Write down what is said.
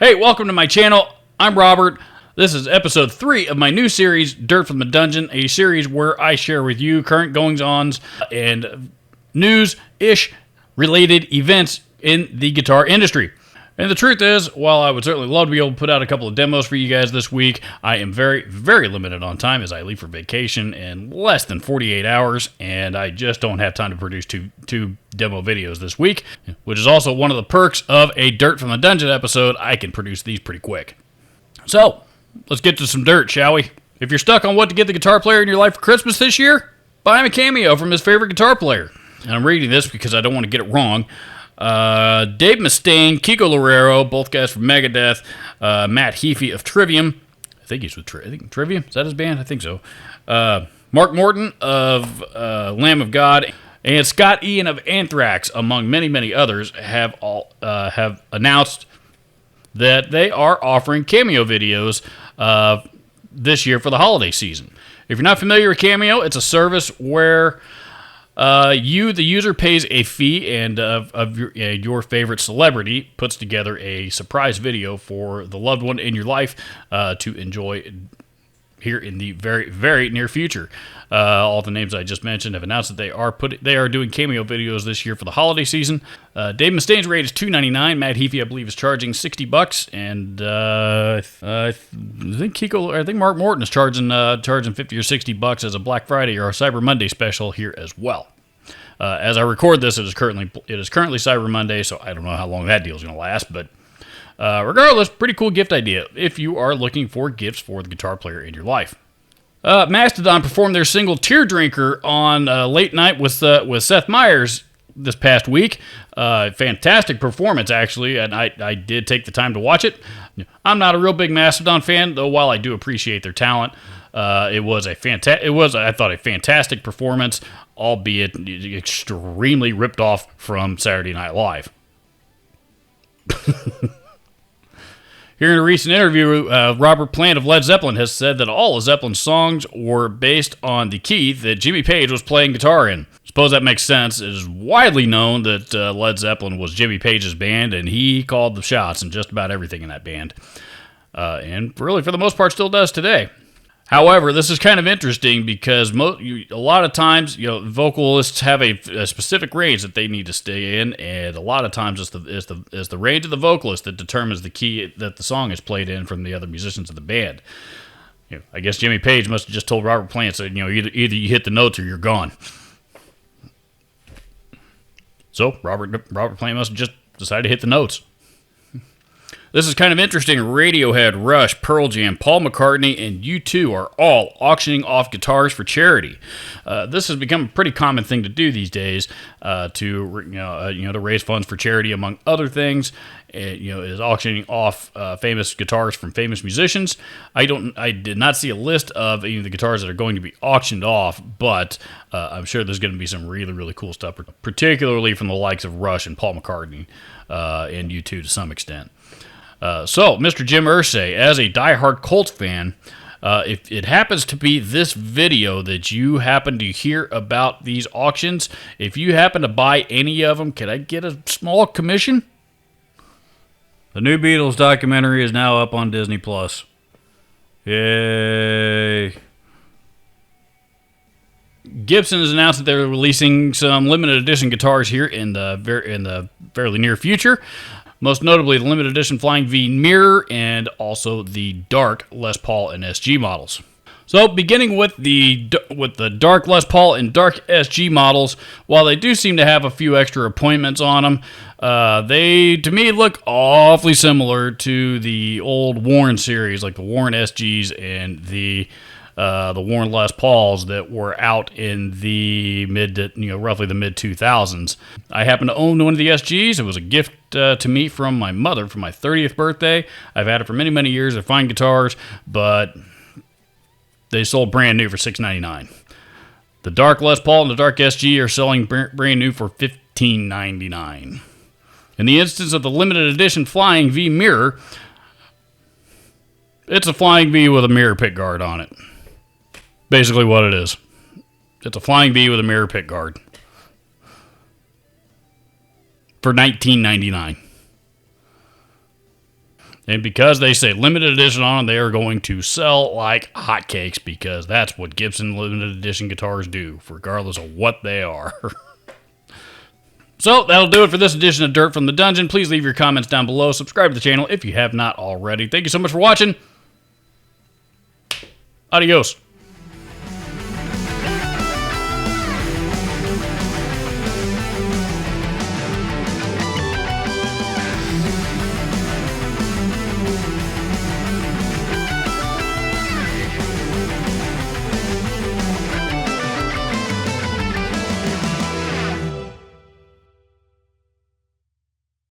Hey, welcome to my channel. I'm Robert. This is episode 3 of my new series, Dirt from the Dungeon, a series where I share with you current goings-ons and news-ish related events in the guitar industry. And the truth is, while I would certainly love to be able to put out a couple of demos for you guys this week, I am very, very limited on time as I leave for vacation in less than 48 hours, and I just don't have time to produce two demo videos this week, which is also one of the perks of a Dirt from the Dungeon episode. I can produce these pretty quick. So, let's get to some dirt, shall we? If you're stuck on what to get the guitar player in your life for Christmas this year, buy him a Cameo from his favorite guitar player. And I'm reading this because I don't want to get it wrong. Dave Mustaine, Kiko Loureiro, both guys from Megadeth, Matt Heafy of Trivium, I think he's with Trivium, is that his band? I think so. Mark Morton of Lamb of God, and Scott Ian of Anthrax, among many, many others, have announced that they are offering Cameo videos this year for the holiday season. If you're not familiar with Cameo, it's a service where the user, pays a fee and of your favorite celebrity puts together a surprise video for the loved one in your life to enjoy here in the very, very near future. All the names I just mentioned have announced that they are doing Cameo videos this year for the holiday season. Dave Mustaine's rate is $2.99. Matt Heafy, I believe, is charging $60, and I think Mark Morton is charging $50 or $60 as a Black Friday or a Cyber Monday special here as well. As I record this, it is currently Cyber Monday, so I don't know how long that deal is going to last, but regardless, pretty cool gift idea if you are looking for gifts for the guitar player in your life. Mastodon performed their single Tear Drinker on Late Night with Seth Meyers this past week. Fantastic performance, actually, and I did take the time to watch it. I'm not a real big Mastodon fan, though while I do appreciate their talent, it was a fantastic performance, albeit extremely ripped off from Saturday Night Live. Here in a recent interview, Robert Plant of Led Zeppelin has said that all of Zeppelin's songs were based on the key that Jimmy Page was playing guitar in. Suppose that makes sense. It is widely known that Led Zeppelin was Jimmy Page's band, and he called the shots in just about everything in that band. And really, for the most part, still does today. However, this is kind of interesting because a lot of times, vocalists have a specific range that they need to stay in, and a lot of times it's the range of the vocalist that determines the key that the song is played in from the other musicians of the band. I guess Jimmy Page must have just told Robert Plant, said, either you hit the notes or you're gone. So Robert Plant must have just decided to hit the notes. This is kind of interesting. Radiohead, Rush, Pearl Jam, Paul McCartney, and U2 are all auctioning off guitars for charity. This has become a pretty common thing to do these days to raise funds for charity, among other things. Is auctioning off famous guitars from famous musicians. I did not see a list of any of the guitars that are going to be auctioned off, but I'm sure there's going to be some really, really cool stuff, particularly from the likes of Rush and Paul McCartney and U2 to some extent. So, Mr. Jim Irsay, as a diehard Colts fan, if it happens to be this video that you happen to hear about these auctions, if you happen to buy any of them, can I get a small commission? The new Beatles documentary is now up on Disney+. Yay! Gibson has announced that they're releasing some limited edition guitars here in the fairly near future. Most notably, the limited edition Flying V Mirror and also the Dark Les Paul and SG models. So, beginning with the Dark Les Paul and Dark SG models, while they do seem to have a few extra appointments on them, they, to me, look awfully similar to the old Warren series, like the Warren SGs and the Warren Les Pauls that were out in the roughly the mid 2000s. I happen to own one of the SGs. It was a gift to me from my mother for my 30th birthday. I've had it for many, many years. They're fine guitars, but they sold brand new for $6.99. The Dark Les Paul and the Dark SG are selling brand new for $15.99. In the instance of the limited edition Flying V Mirror, it's a Flying V with a mirror pickguard on it. Basically what it is. It's a Flying V with a mirror pickguard for $19.99. And because they say limited edition on them, they are going to sell like hotcakes because that's what Gibson limited edition guitars do, regardless of what they are. So, that'll do it for this edition of Dirt from the Dungeon. Please leave your comments down below. Subscribe to the channel if you have not already. Thank you so much for watching. Adios.